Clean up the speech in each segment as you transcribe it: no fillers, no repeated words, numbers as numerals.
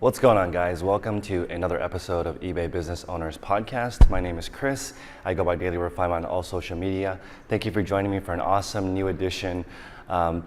What's going on, guys? Welcome to another episode of eBay Business Owners Podcast. My name is Chris. I go by Daily Refinement on all social media. Thank you for joining me for an awesome new edition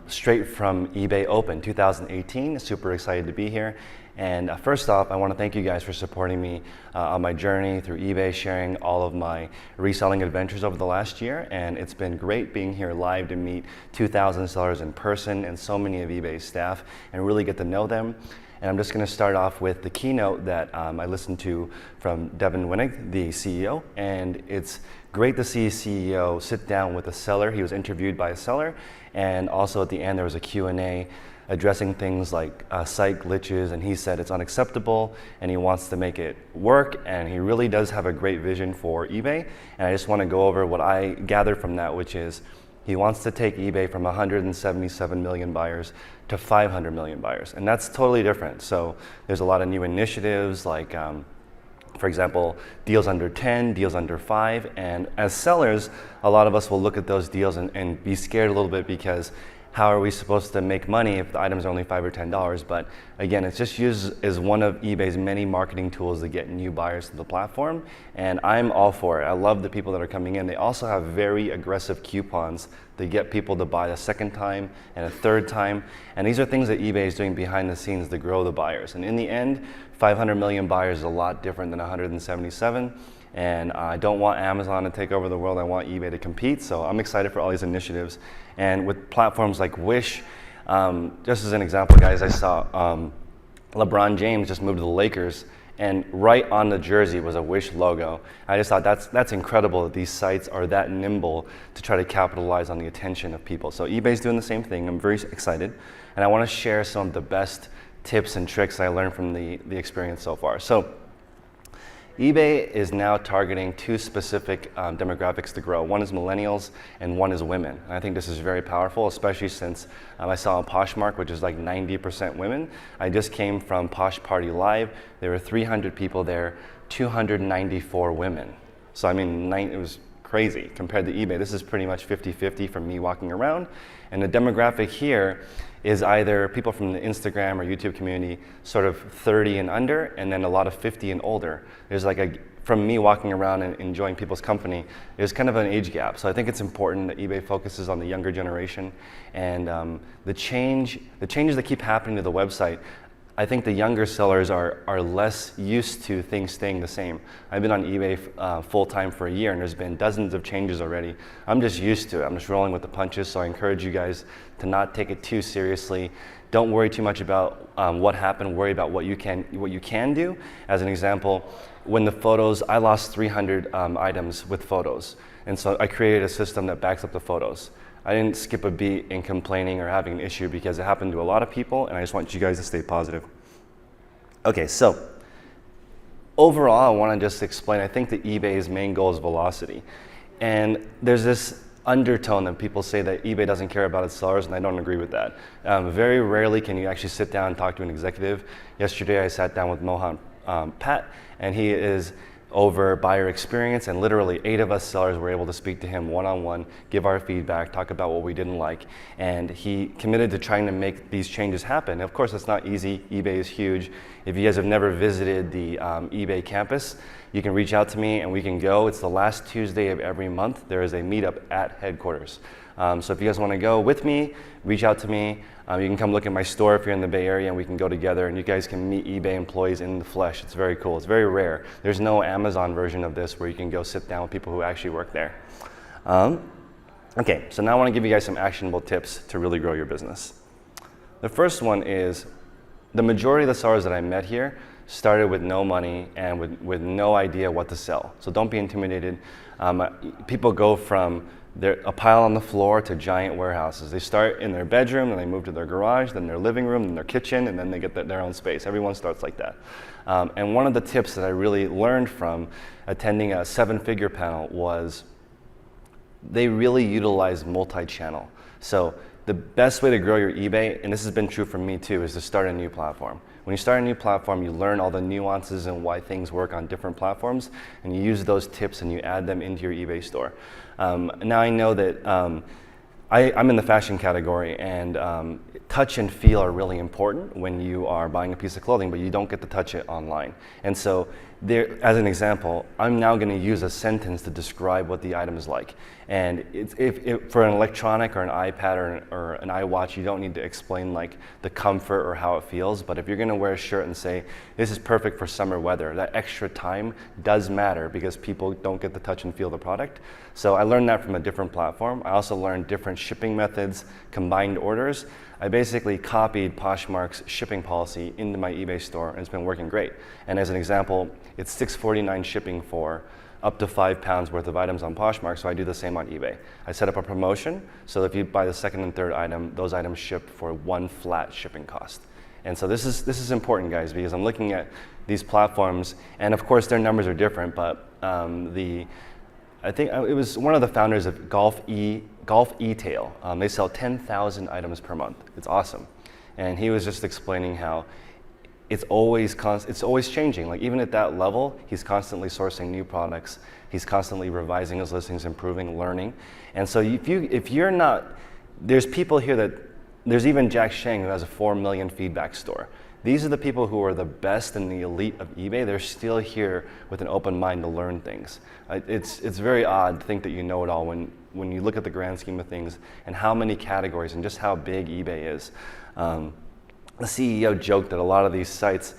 straight from eBay Open 2018. Super excited to be here. And first off, I want to thank you guys for supporting me on my journey through eBay, sharing all of my reselling adventures over the last year. And it's been great being here live to meet 2,000 sellers in person and so many of eBay's staff and really get to know them. And I'm just going to start off with the keynote that I listened to from Devin, Wenig, the CEO. And it's great to see a CEO sit down with a seller. He was interviewed by a seller. And also at the end, there was a Q&A addressing things like site glitches. And he said it's unacceptable and he wants to make it work. And he really does have a great vision for eBay. And I just want to go over what I gathered from that, which is he wants to take eBay from 177 million buyers to 500 million buyers. And that's totally different. So there's a lot of new initiatives like, for example, deals under 10, deals under 5. And as sellers, a lot of us will look at those deals and be scared a little bit because how are we supposed to make money if the items are only $5 or $10? But again, it's just used as one of eBay's many marketing tools to get new buyers to the platform. And I'm all for it. I love the people that are coming in. They also have very aggressive coupons to get people to buy a second time and a third time. And these are things that eBay is doing behind the scenes to grow the buyers. And in the end, 500 million buyers is a lot different than 177. And I don't want Amazon to take over the world. I want eBay to compete. So I'm excited for all these initiatives. And with platforms like Wish, just as an example, guys, I saw LeBron James just moved to the Lakers, and right on the jersey was a Wish logo. I just thought that's incredible that these sites are that nimble to try to capitalize on the attention of people. So eBay's doing the same thing. I'm very excited. And I want to share some of the best tips and tricks I learned from the experience so far. So eBay is now targeting two specific demographics to grow. One is millennials and one is women. And I think this is very powerful, especially since I saw on Poshmark, which is like 90% women. I just came from Posh Party Live. There were 300 people there, 294 women. So I mean, it was crazy compared to eBay. This is pretty much 50-50 from me walking around. And the demographic here is either people from the Instagram or YouTube community, sort of 30 and under, and then a lot of 50 and older. There's like from me walking around and enjoying people's company, there's kind of an age gap. So I think it's important that eBay focuses on the younger generation. And the changes that keep happening to the website, I think the younger sellers are less used to things staying the same. I've been on eBay full-time for a year, and there's been dozens of changes already. I'm just used to it. I'm just rolling with the punches, so I encourage you guys to not take it too seriously. Don't worry too much about what happened. Worry about what you can do. As an example, when the photos, I lost 300 items with photos, and so I created a system that backs up the photos. I didn't skip a beat in complaining or having an issue because it happened to a lot of people, and I just want you guys to stay positive. Okay, so overall, I want to just explain, I think that eBay's main goal is velocity. And there's this undertone that people say that eBay doesn't care about its sellers, and I don't agree with that. Very rarely can you actually sit down and talk to an executive. Yesterday, I sat down with Mohan Pat, and he is over buyer experience, and literally 8 of us sellers were able to speak to him one-on-one, give our feedback, talk about what we didn't like, and he committed to trying to make these changes happen. Of course, it's not easy. eBay is huge. If you guys have never visited the eBay campus, you can reach out to me and we can go. It's the last Tuesday of every month. There is a meetup at headquarters. So if you guys want to go with me, reach out to me. You can come look at my store if you're in the Bay Area, and we can go together and you guys can meet eBay employees in the flesh. It's very cool. It's very rare. There's no Amazon version of this where you can go sit down with people who actually work there. Okay, so now I want to give you guys some actionable tips to really grow your business. The first one is the majority of the sellers that I met here started with no money and with no idea what to sell. So don't be intimidated. People go from a pile on the floor to giant warehouses. They start in their bedroom, then they move to their garage, then their living room, then their kitchen, and then they get their own space. Everyone starts like that. And one of the tips that I really learned from attending a 7-figure panel was they really utilize multi-channel. So the best way to grow your eBay, and this has been true for me too, is to start a new platform. When you start a new platform, you learn all the nuances and why things work on different platforms, and you use those tips and you add them into your eBay store. Now I know that I'm in the fashion category, and touch and feel are really important when you are buying a piece of clothing, but you don't get to touch it online. And so there, as an example, I'm now going to use a sentence to describe what the item is like. And if for an electronic or an iPad or an iWatch, you don't need to explain like the comfort or how it feels. But if you're going to wear a shirt and say, this is perfect for summer weather, that extra time does matter because people don't get to touch and feel the product. So I learned that from a different platform. I also learned different shipping methods, combined orders. I basically copied Poshmark's shipping policy into my eBay store, and it's been working great. And as an example, it's $6.49 shipping for up to 5 pounds worth of items on Poshmark, so I do the same on eBay. I set up a promotion, so if you buy the second and third item, those items ship for one flat shipping cost. And so this is important, guys, because I'm looking at these platforms, and of course their numbers are different, but I think it was one of the founders of Golf E-Tail. They sell 10,000 items per month. It's awesome. And he was just explaining how it's always changing. Like even at that level, he's constantly sourcing new products. He's constantly revising his listings, improving, learning. And so if you're not, there's people here that, there's even Jack Shang who has a 4 million feedback store. These are the people who are the best and the elite of eBay. They're still here with an open mind to learn things. It's very odd to think that you know it all when you look at the grand scheme of things and how many categories and just how big eBay is. The CEO joked that a lot of these sites,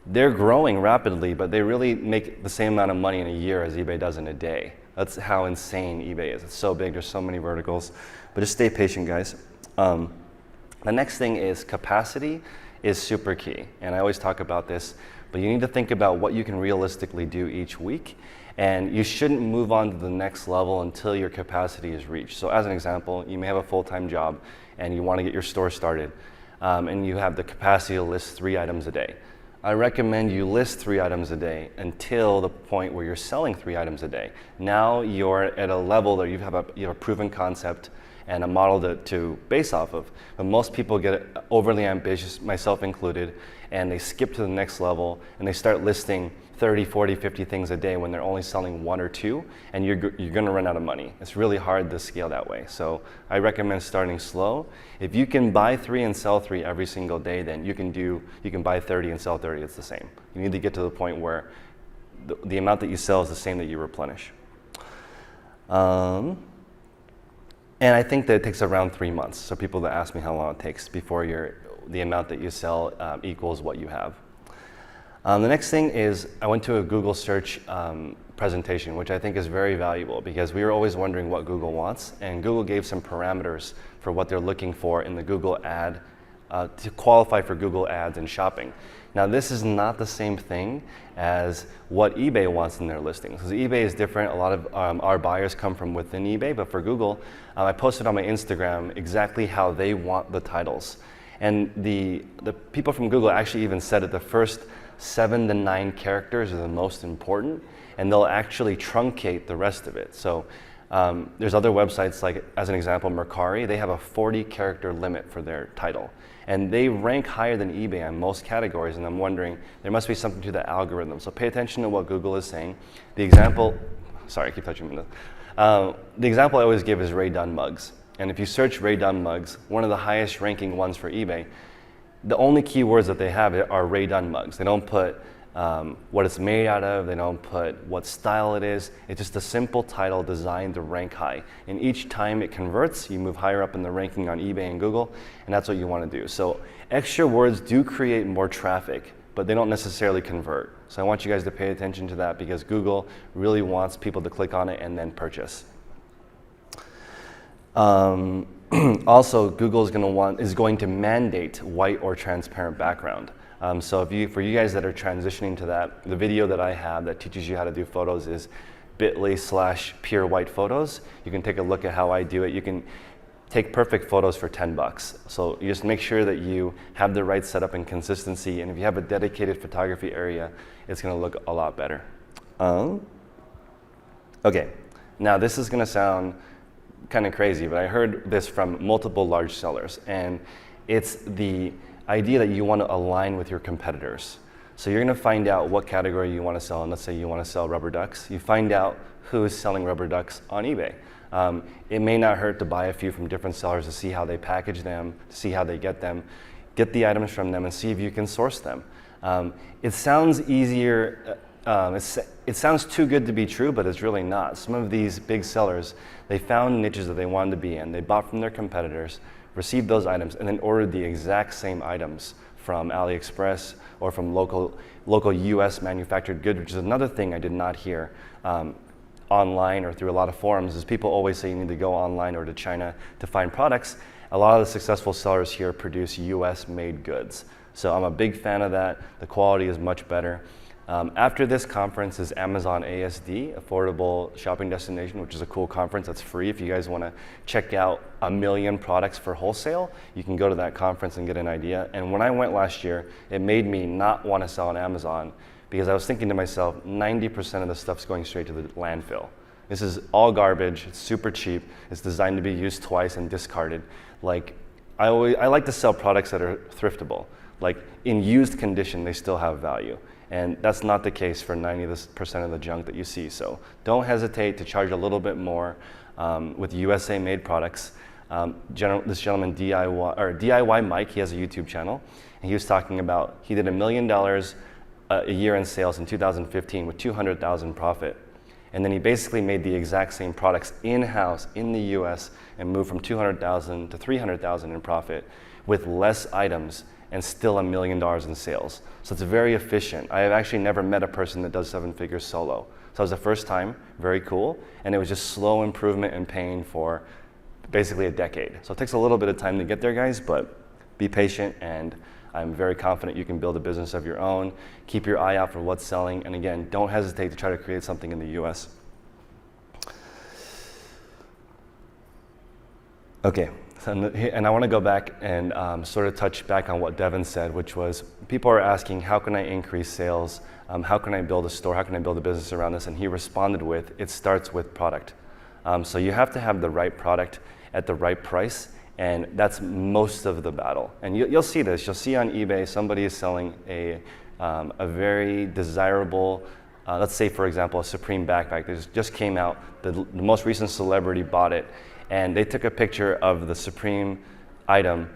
they're growing rapidly, but they really make the same amount of money in a year as eBay does in a day. That's how insane eBay is. It's so big, there's so many verticals. But just stay patient, guys. The next thing is capacity is super key. And I always talk about this, but you need to think about what you can realistically do each week. And you shouldn't move on to the next level until your capacity is reached. So as an example, you may have a full-time job and you want to get your store started. And you have the capacity to list 3 items a day. I recommend you list 3 items a day until the point where you're selling 3 items a day. Now you're at a level that you have a proven concept and a model to base off of. But most people get overly ambitious, myself included, and they skip to the next level and they start listing 30, 40, 50 things a day when they're only selling 1 or 2, and you're gonna run out of money. It's really hard to scale that way. So I recommend starting slow. If you can buy 3 and sell 3 every single day, then you can buy 30 and sell 30, it's the same. You need to get to the point where the amount that you sell is the same that you replenish. And I think that it takes around 3 months. So people that ask me how long it takes before the amount that you sell equals what you have. The next thing is I went to a Google search presentation, which I think is very valuable because we were always wondering what Google wants, and Google gave some parameters for what they're looking for in the Google ad to qualify for Google ads and shopping. Now this is not the same thing as what eBay wants in their listings, because eBay is different. A lot of our buyers come from within eBay, but for Google, I posted on my Instagram exactly how they want the titles. And the people from Google actually even said that the first 7 to 9 characters are the most important, and they'll actually truncate the rest of it. So there's other websites, like as an example, Mercari, they have a 40 character limit for their title. And they rank higher than eBay on most categories, and I'm wondering, there must be something to the algorithm. So pay attention to what Google is saying. The example, sorry, I keep touching me. The example I always give is Ray Dunn mugs. And if you search Ray Dunn mugs, one of the highest ranking ones for eBay, the only keywords that they have are Ray Dunn mugs. They don't put what it's made out of, they don't put what style it is. It's just a simple title designed to rank high. And each time it converts, you move higher up in the ranking on eBay and Google, and that's what you want to do. So extra words do create more traffic, but they don't necessarily convert. So I want you guys to pay attention to that because Google really wants people to click on it and then purchase. Also, Google is going to mandate white or transparent background. So for you guys that are transitioning to that, the video that I have that teaches you how to do photos is bit.ly/pure white photos. You can take a look at how I do it. You can take perfect photos for $10. So you just make sure that you have the right setup and consistency, and if you have a dedicated photography area, it's gonna look a lot better. Okay, now this is gonna sound kind of crazy, but I heard this from multiple large sellers, and it's the idea that you want to align with your competitors. So you're going to find out what category you want to sell, and let's say you want to sell rubber ducks. You find out who is selling rubber ducks on eBay. It may not hurt to buy a few from different sellers to see how they package them, to see how they get them, get the items from them and see if you can source them. It sounds easier, it sounds too good to be true, but it's really not. Some of these big sellers, they found niches that they wanted to be in. They bought from their competitors, received those items, and then ordered the exact same items from AliExpress or from local US manufactured goods, which is another thing I did not hear online or through a lot of forums, is people always say you need to go online or to China to find products. A lot of the successful sellers here produce US made goods. So I'm a big fan of that. The quality is much better. After this conference is Amazon ASD, Affordable Shopping Destination, which is a cool conference that's free. If you guys want to check out 1 million products for wholesale, you can go to that conference and get an idea. And when I went last year, it made me not want to sell on Amazon because I was thinking to myself, 90% of the stuff's going straight to the landfill. This is all garbage, it's super cheap, it's designed to be used twice and discarded. Like, I like to sell products that are thriftable. Like, in used condition, they still have value. And that's not the case for 90% of the junk that you see. So don't hesitate to charge a little bit more with USA made products. This gentleman, DIY Mike, he has a YouTube channel, and he was talking about, he did $1 million a year in sales in 2015 with 200,000 profit. And then he basically made the exact same products in-house in the US and moved from 200,000 to 300,000 in profit with less items and still $1 million in sales. So it's very efficient. I have actually never met a person that does 7 figures solo. So it was the first time, very cool, and it was just slow improvement and pain for basically a decade. So it takes a little bit of time to get there, guys, but be patient, and I'm very confident you can build a business of your own. Keep your eye out for what's selling, and again, don't hesitate to try to create something in the US. Okay. And I want to go back and sort of touch back on what Devin said, which was people are asking, how can I increase sales? How can I build a store? How can I build a business around this? And he responded with, it starts with product. So you have to have the right product at the right price, and that's most of the battle. And you'll see this. You'll see on eBay, somebody is selling a very desirable, let's say, for example, a Supreme backpack that just came out. The most recent celebrity bought it. And they took a picture of the Supreme item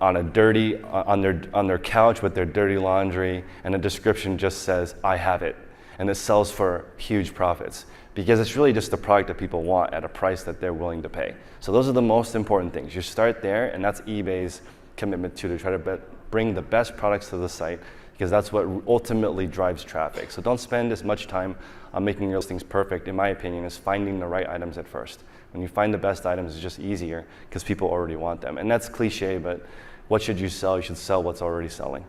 on their couch with their dirty laundry, and the description just says, I have it. And it sells for huge profits because it's really just the product that people want at a price that they're willing to pay. So those are the most important things. You start there, and that's eBay's commitment to try to bring the best products to the site, because that's what ultimately drives traffic. So don't spend as much time on making your listings perfect, in my opinion, as finding the right items at first. When you find the best items, it's just easier because people already want them. And that's cliche, but what should you sell? You should sell what's already selling.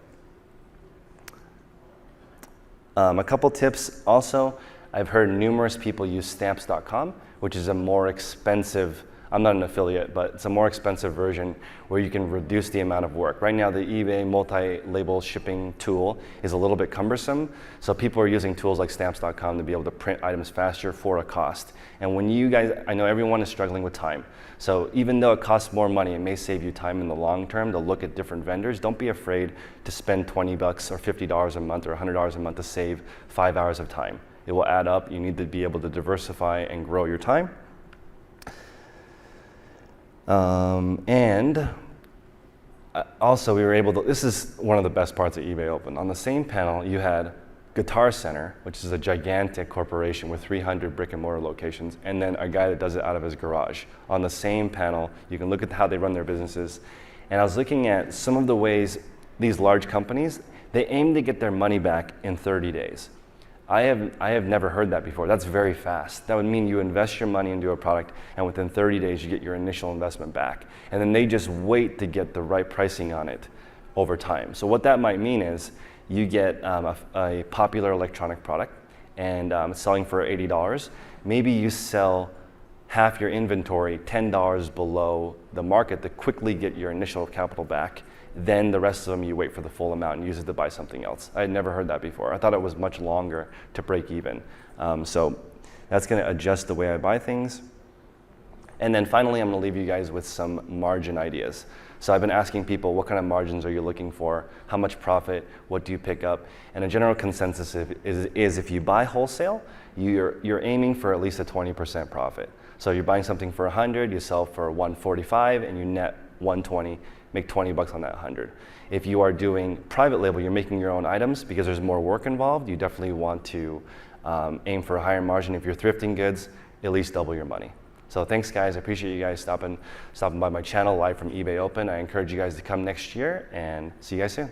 A couple tips also. I've heard numerous people use stamps.com, which is a more expensive, I'm not an affiliate, but it's a more expensive version where you can reduce the amount of work. Right now, the eBay multi-label shipping tool is a little bit cumbersome, so people are using tools like stamps.com to be able to print items faster for a cost. And when you guys, I know everyone is struggling with time, so even though it costs more money, it may save you time in the long term to look at different vendors. Don't be afraid to spend $20 or $50 a month or $100 a month to save 5 hours of time. It will add up. You need to be able to diversify and grow your time. And also we were able to, this is one of the best parts of eBay Open. On the same panel, you had Guitar Center, which is a gigantic corporation with 300 brick and mortar locations, and then a guy that does it out of his garage. On the same panel, you can look at how they run their businesses. And I was looking at some of the ways these large companies, they aim to get their money back in 30 days. I have never heard that before. That's very fast. That would mean you invest your money into a product, and within 30 days you get your initial investment back. And then they just wait to get the right pricing on it over time. So what that might mean is you get a popular electronic product, and it's selling for $80. Maybe you sell half your inventory $10 below the market to quickly get your initial capital back. Then the rest of them you wait for the full amount and use it to buy something else. I had never heard that before. I thought it was much longer to break even. So that's going to adjust the way I buy things. And then finally, I'm going to leave you guys with some margin ideas. So I've been asking people, what kind of margins are you looking for? How much profit? What do you pick up? And a general consensus is if you buy wholesale, you're aiming for at least a 20% profit. So you're buying something for 100, you sell for 145, and you net 120, make 20 bucks on that 100. If you are doing private label, you're making your own items because there's more work involved. You definitely want to aim for a higher margin. If you're thrifting goods, at least double your money. So thanks guys, I appreciate you guys stopping by my channel live from eBay Open. I encourage you guys to come next year, and see you guys soon.